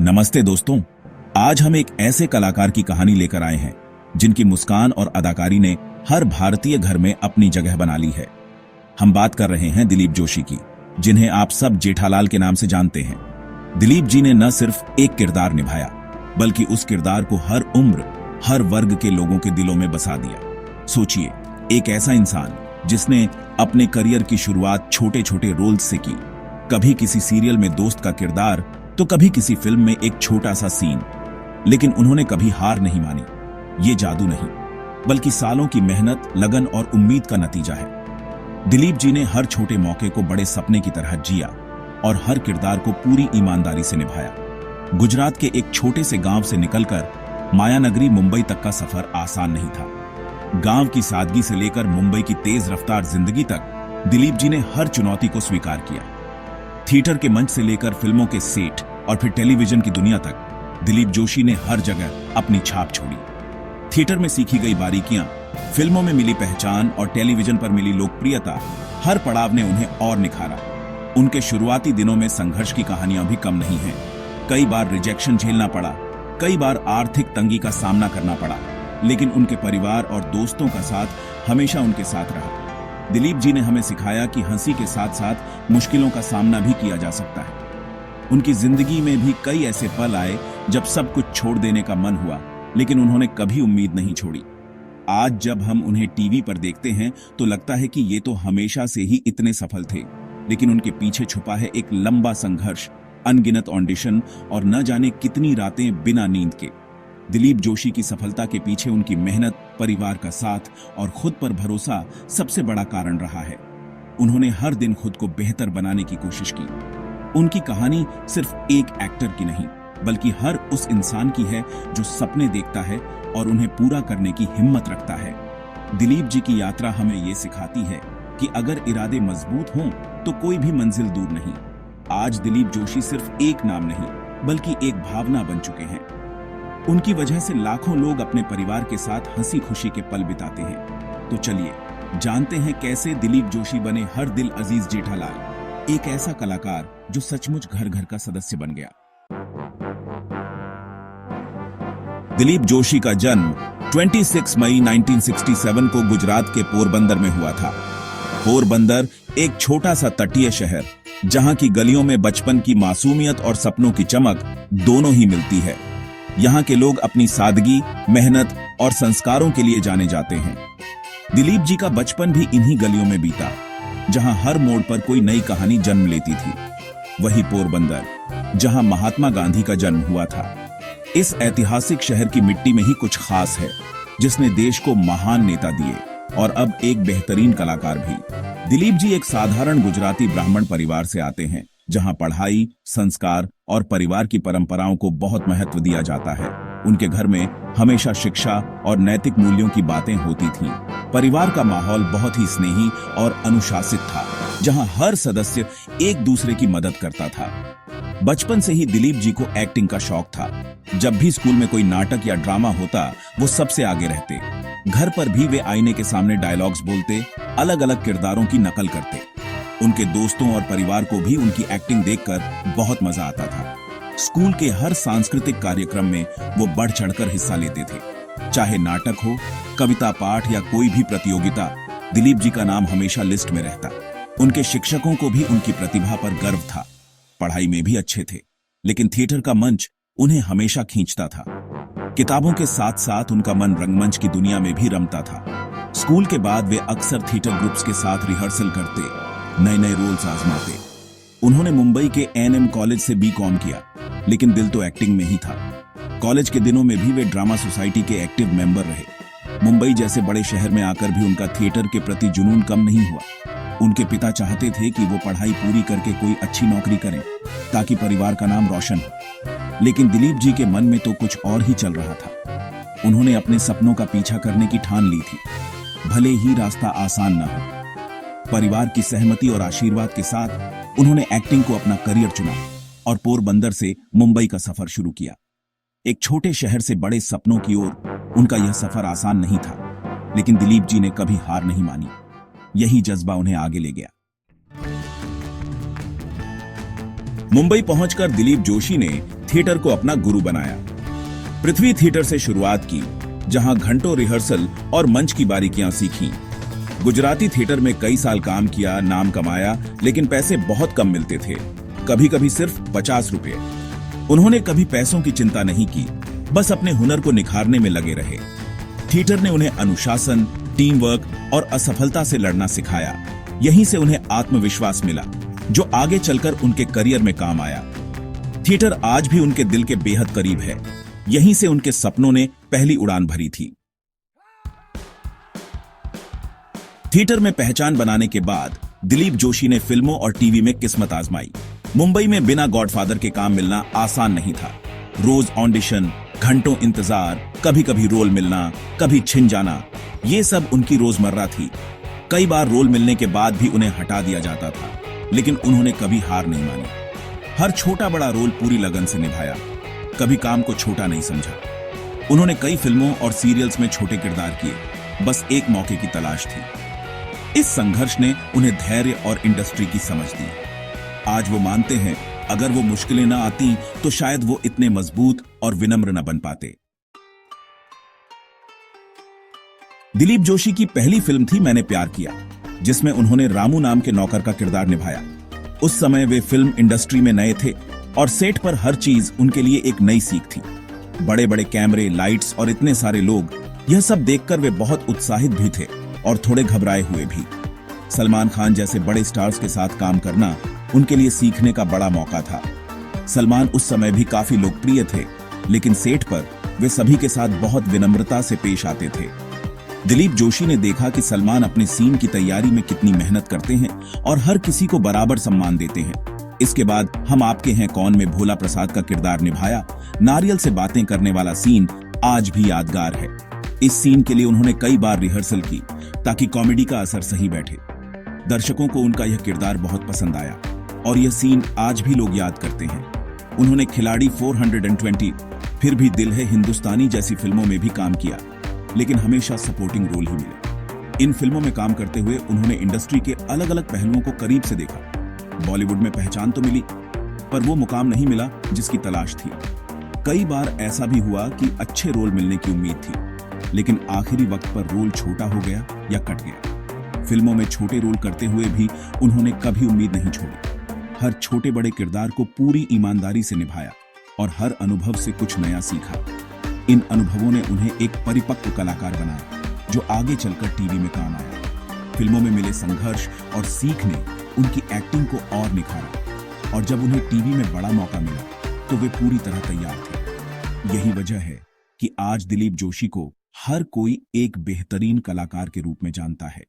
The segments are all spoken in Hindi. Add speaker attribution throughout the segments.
Speaker 1: नमस्ते दोस्तों, आज हम एक ऐसे कलाकार की कहानी लेकर आए हैं जिनकी मुस्कान और अदाकारी ने हर भारतीय घर में अपनी जगह बना ली है। हम बात कर रहे हैं दिलीप जोशी की, जिन्हें आप सब जेठालाल के नाम से जानते हैं। दिलीप जी ने न सिर्फ एक किरदार निभाया, बल्कि उस किरदार को हर उम्र, हर वर्ग के लोगों के दिलों में बसा दिया। सोचिए, एक ऐसा इंसान जिसने अपने करियर की शुरुआत छोटे छोटे रोल्स से की, कभी किसी सीरियल में दोस्त का किरदार तो कभी किसी फिल्म में एक छोटा सा सीन, लेकिन उन्होंने कभी हार नहीं मानी। ये जादू नहीं, बल्कि सालों की मेहनत, लगन और उम्मीद का नतीजा है। दिलीप जी ने हर छोटे मौके को बड़े सपने की तरह जिया और हर किरदार को पूरी ईमानदारी से निभाया। गुजरात के एक छोटे से गांव से निकलकर मायानगरी मुंबई तक का सफर आसान नहीं था। गांव की सादगी से लेकर मुंबई की तेज रफ्तार जिंदगी तक दिलीप जी ने हर चुनौती को स्वीकार किया। थिएटर के मंच से लेकर फिल्मों के सेट और फिर टेलीविजन की दुनिया तक दिलीप जोशी ने हर जगह अपनी छाप छोड़ी। थिएटर में सीखी गई बारीकियां, फिल्मों में मिली पहचान और टेलीविजन पर मिली लोकप्रियता, हर पड़ाव ने उन्हें और निखारा। उनके शुरुआती दिनों में संघर्ष की कहानियां भी कम नहीं हैं। कई बार रिजेक्शन झेलना पड़ा, कई बार आर्थिक तंगी का सामना करना पड़ा, लेकिन उनके परिवार और दोस्तों का साथ हमेशा उनके साथ रहा। दिलीप जी ने हमें सिखाया कि हंसी के साथ साथ मुश्किलों का सामना भी किया जा सकता है। उनकी जिंदगी में भी कई ऐसे पल आए जब सब कुछ छोड़ देने का मन हुआ, लेकिन उन्होंने कभी उम्मीद नहीं छोड़ी। आज जब हम उन्हें टीवी पर देखते हैं तो लगता है कि ये तो हमेशा से ही इतने सफल थे, लेकिन उनके पीछे छुपा है एक लंबा संघर्ष, अनगिनत ऑडिशन और न जाने कितनी रातें बिना नींद के। दिलीप जोशी की सफलता के पीछे उनकी मेहनत, परिवार का साथ और खुद पर भरोसा सबसे बड़ा कारण रहा है। उन्होंने हर दिन खुद को बेहतर बनाने की कोशिश की। उनकी कहानी सिर्फ एक एक्टर की नहीं, बल्कि हर उस इंसान की है जो सपने देखता है और उन्हें पूरा करने की हिम्मत रखता है। दिलीप जी की यात्रा हमें ये सिखाती है कि अगर इरादे मजबूत हों तो कोई भी मंजिल दूर नहीं। आज दिलीप जोशी सिर्फ एक नाम नहीं, बल्कि एक भावना बन चुके हैं। उनकी वजह से लाखों लोग अपने परिवार के साथ हंसी खुशी के पल बिताते हैं। तो चलिए जानते हैं कैसे दिलीप जोशी बने हर दिल अजीज जेठालाल, एक ऐसा कलाकार जो सचमुच घर घर का सदस्य बन गया। दिलीप जोशी का जन्म 26 मई 1967 को गुजरात के पोरबंदर में हुआ था। पोरबंदर एक छोटा सा तटीय शहर, जहां की गलियों में बचपन की मासूमियत और सपनों की चमक दोनों ही मिलती है। यहाँ के लोग अपनी सादगी, मेहनत और संस्कारों के लिए जाने जाते हैं। दिलीप जी का बचपन भी इन्हीं गलियों में बीता, जहां हर मोड़ पर कोई नई कहानी जन्म लेती थी। वही पोरबंदर, जहां महात्मा गांधी का जन्म हुआ था। इस ऐतिहासिक शहर की मिट्टी में ही कुछ खास है, जिसने देश को महान नेता दिए और अब एक बेहतरीन कलाकार भी। दिलीप जी एक साधारण गुजराती ब्राह्मण परिवार से आते हैं, जहां पढ़ाई, संस्कार और परिवार की परंपराओं को बहुत महत्व दिया जाता है। उनके घर में हमेशा शिक्षा और नैतिक मूल्यों की बातें होती थीं। परिवार का माहौल बहुत ही स्नेही और अनुशासित था, जहां हर सदस्य एक दूसरे की मदद करता था। बचपन से ही दिलीप जी को एक्टिंग का शौक था। जब भी स्कूल में कोई नाटक या ड्रामा होता, वो सबसे आगे रहते। घर पर भी वे आईने के सामने डायलॉग्स बोलते, अलग अलग किरदारों की नकल करते। उनके दोस्तों और परिवार को भी उनकी एक्टिंग देखकर बहुत मजा आता था। स्कूल के हर सांस्कृतिक कार्यक्रम में वो बढ़ चढ़कर हिस्सा लेते थे। चाहे नाटक हो, कविता पाठ या कोई भी प्रतियोगिता, दिलीप जी का नाम हमेशा लिस्ट में रहता। उनके शिक्षकों को भी उनकी प्रतिभा पर गर्व था। पढ़ाई में भी अच्छे थे, लेकिन थिएटर का मंच उन्हें हमेशा खींचता था। किताबों के साथ साथ उनका मन रंगमंच की दुनिया में भी रमता था। स्कूल के बाद वे अक्सर थिएटर ग्रुप्स के साथ रिहर्सल करते, नए नए रोल्स आजमाते। उन्होंने मुंबई के एनएम कॉलेज से बीकॉम किया, लेकिन दिल तो एक्टिंग में ही था। कॉलेज के दिनों में भी वे ड्रामा सोसाइटी के एक्टिव मेंबर रहे। मुंबई जैसे बड़े शहर में आकर भी उनका थिएटर के प्रति जुनून कम नहीं हुआ। उनके पिता चाहते थे कि वो पढ़ाई पूरी करके कोई अच्छी नौकरी करें, ताकि परिवार का नाम रोशन हो। लेकिन दिलीप जी के मन में तो कुछ और ही चल रहा था। उन्होंने अपने सपनों का पीछा करने की ठान ली थी, भले ही रास्ता आसान न हो। परिवार की सहमति और आशीर्वाद के साथ उन्होंने एक्टिंग को अपना करियर चुना और पोरबंदर से मुंबई का सफर शुरू किया। एक छोटे शहर से बड़े सपनों की ओर उनका यह सफर आसान नहीं था, लेकिन दिलीप जी ने कभी हार नहीं मानी। यही जज्बा उन्हें आगे ले गया। मुंबई पहुंचकर दिलीप जोशी ने थिएटर को अपना गुरु बनाया। पृथ्वी थिएटर से शुरुआत की, जहां घंटों रिहर्सल और मंच की बारीकियां सीखी। गुजराती थिएटर में कई साल काम किया, नाम कमाया, लेकिन पैसे बहुत कम मिलते थे, कभी कभी सिर्फ 50 रुपए। उन्होंने कभी पैसों की चिंता नहीं की, बस अपने हुनर को निखारने में लगे रहे। थिएटर ने उन्हें अनुशासन, टीम वर्क और असफलता से लड़ना सिखाया। यहीं से उन्हें आत्मविश्वास मिला, जो आगे चलकर उनके करियर में काम आया। थिएटर आज भी उनके दिल के बेहद करीब है। यहीं से उनके सपनों ने पहली उड़ान भरी थी। थिएटर में पहचान बनाने के बाद दिलीप जोशी ने फिल्मों और टीवी में किस्मत आजमाई। मुंबई में बिना गॉडफादर के काम मिलना आसान नहीं था। रोज ऑडिशन, घंटों इंतजार, कभी कभी रोल मिलना, कभी छिन जाना, ये सब उनकी रोजमर्रा थी। कई बार रोल मिलने के बाद भी उन्हें हटा दिया जाता था, लेकिन उन्होंने कभी हार नहीं मानी। हर छोटा बड़ा रोल पूरी लगन से निभाया, कभी काम को छोटा नहीं समझा। उन्होंने कई फिल्मों और सीरियल्स में छोटे किरदार किए, बस एक मौके की तलाश थी। इस संघर्ष ने उन्हें धैर्य और इंडस्ट्री की समझ दी। आज वो मानते हैं, अगर वो मुश्किलें न आती तो शायद वो इतने मजबूत और विनम्र न बन पाते। दिलीप जोशी की पहली फिल्म थी मैंने प्यार किया, जिसमें उन्होंने रामू नाम के नौकर का किरदार निभाया। उस समय वे फिल्म इंडस्ट्री में नए थे और सेट पर हर चीज उनके लिए एक नई सीख थी। बड़े बड़े कैमरे, लाइट्स और इतने सारे लोग, यह सब देखकर वे बहुत उत्साहित भी थे और थोड़े घबराए हुए भी। सलमान खान जैसे बड़े स्टार्स के साथ काम करना उनके लिए सीखने का बड़ा मौका था। सलमान उस समय भी काफी लोकप्रिय थे, लेकिन सेट पर वे सभी के साथ बहुत विनम्रता से पेश आते थे। दिलीप जोशी ने देखा कि सलमान अपने सीन की तैयारी में कितनी मेहनत करते हैं और हर किसी को बराबर सम्मान देते हैं। इसके बाद हम आपके हैं कौन में भोला प्रसाद का किरदार निभाया। नारियल से बातें करने वाला सीन आज भी यादगार है। इस सीन के लिए उन्होंने कई बार रिहर्सल की, ताकि कॉमेडी का असर सही बैठे। दर्शकों को उनका यह किरदार बहुत पसंद आया और यह सीन आज भी लोग याद करते हैं। उन्होंने खिलाड़ी 420, फिर भी दिल है हिंदुस्तानी जैसी फिल्मों में भी काम किया, लेकिन हमेशा सपोर्टिंग रोल ही मिले। इन फिल्मों में काम करते हुए उन्होंने इंडस्ट्री के अलग अलग पहलुओं को करीब से देखा। बॉलीवुड में पहचान तो मिली, पर वो मुकाम नहीं मिला जिसकी तलाश थी। कई बार ऐसा भी हुआ कि अच्छे रोल मिलने की उम्मीद थी, लेकिन आखिरी वक्त पर रोल छोटा हो गया या कट गया। फिल्मों में छोटे रोल करते हुए भी उन्होंने कभी उम्मीद नहीं छोड़ी। हर छोटे बड़े किरदार को पूरी ईमानदारी से निभाया और हर अनुभव से कुछ नया सीखा। इन अनुभवों ने उन्हें एक परिपक्व कलाकार बनाया, जो आगे चलकर टीवी में काम आया। फिल्मों में मिले संघर्ष और सीख ने उनकी एक्टिंग को और निखारा, और जब उन्हें टीवी में बड़ा मौका मिला तो वे पूरी तरह तैयार थे। यही वजह है कि आज दिलीप जोशी को हर कोई एक बेहतरीन कलाकार के रूप में जानता है।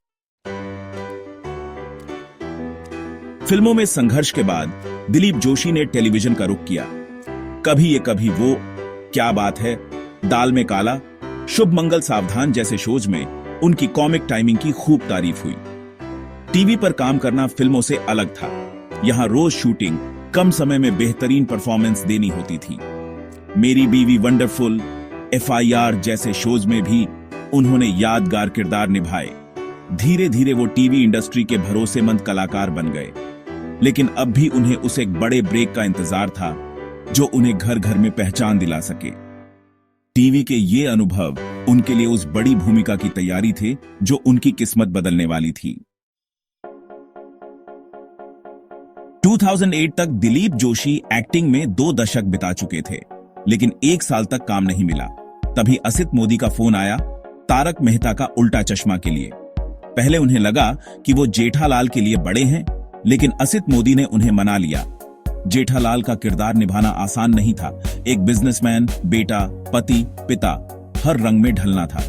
Speaker 1: फिल्मों में संघर्ष के बाद दिलीप जोशी ने टेलीविजन का रुख किया। कभी ये कभी वो, क्या बात है, दाल में काला, शुभ मंगल सावधान जैसे शोज में उनकी कॉमिक टाइमिंग की खूब तारीफ हुई। टीवी पर काम करना फिल्मों से अलग था। यहां रोज शूटिंग, कम समय में बेहतरीन परफॉर्मेंस देनी होती थी। मेरी बीवी वंडरफुल, FIR जैसे शोज में भी उन्होंने यादगार किरदार निभाए। धीरे धीरे वो टीवी इंडस्ट्री के भरोसेमंद कलाकार बन गए, लेकिन अब भी उन्हें उस एक बड़े ब्रेक का इंतजार था जो उन्हें घर घर में पहचान दिला सके। टीवी के ये अनुभव उनके लिए उस बड़ी भूमिका की तैयारी थे जो उनकी किस्मत बदलने वाली थी। 2008 तक दिलीप जोशी एक्टिंग में 2 दशक बिता चुके थे, लेकिन 1 साल तक काम नहीं मिला। तभी असित मोदी का फोन आया तारक मेहता का उल्टा चश्मा के लिए। पहले उन्हें लगा कि वो जेठालाल के लिए बड़े हैं, लेकिन असित मोदी ने उन्हें मना लिया। जेठालाल का किरदार निभाना आसान नहीं था। एक बिजनेसमैन, बेटा, पति, पिता, हर रंग में ढलना था।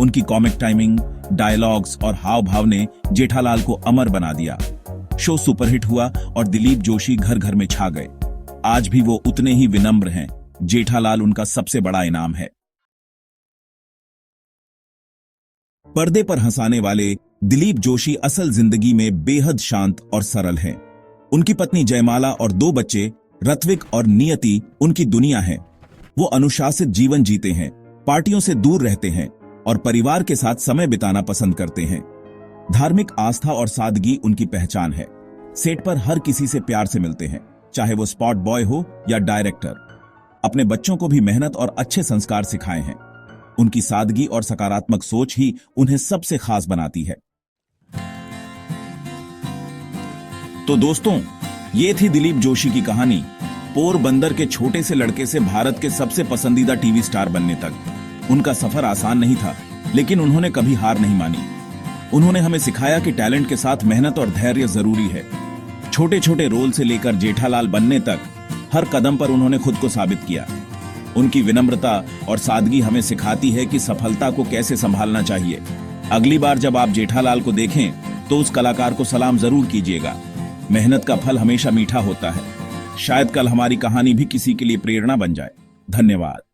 Speaker 1: उनकी कॉमिक टाइमिंग, डायलॉग्स और हाव भाव ने जेठालाल को अमर बना दिया। शो सुपरहिट हुआ और दिलीप जोशी घर घर में छा गए। आज भी वो उतने ही विनम्र हैं। जेठालाल उनका सबसे बड़ा इनाम है। पर्दे पर हंसाने वाले दिलीप जोशी असल जिंदगी में बेहद शांत और सरल हैं। उनकी पत्नी जयमाला और 2 बच्चे ऋत्विक और नियति उनकी दुनिया है। वो अनुशासित जीवन जीते हैं, पार्टियों से दूर रहते हैं और परिवार के साथ समय बिताना पसंद करते हैं। धार्मिक आस्था और सादगी उनकी पहचान है। सेट पर हर किसी से प्यार से मिलते हैं, चाहे वो स्पॉट बॉय हो या डायरेक्टर। अपने बच्चों को भी मेहनत और अच्छे संस्कार सिखाए हैं। उनकी सादगी और सकारात्मक सोच ही उन्हें सबसे खास बनाती है। तो दोस्तों, ये थी दिलीप जोशी की कहानी, पोरबंदर के छोटे से लड़के से भारत के सबसे पसंदीदा टीवी स्टार बनने तक। उनका सफर आसान नहीं था, लेकिन उन्होंने कभी हार नहीं मानी। उन्होंने हमें सिखाया कि टैलेंट के साथ मेहनत और धैर्य जरूरी है। छोटे छोटे रोल से लेकर जेठालाल बनने तक हर कदम पर उन्होंने खुद को साबित किया। उनकी विनम्रता और सादगी हमें सिखाती है कि सफलता को कैसे संभालना चाहिए। अगली बार जब आप जेठालाल को देखें तो उस कलाकार को सलाम जरूर कीजिएगा। मेहनत का फल हमेशा मीठा होता है। शायद कल हमारी कहानी भी किसी के लिए प्रेरणा बन जाए। धन्यवाद।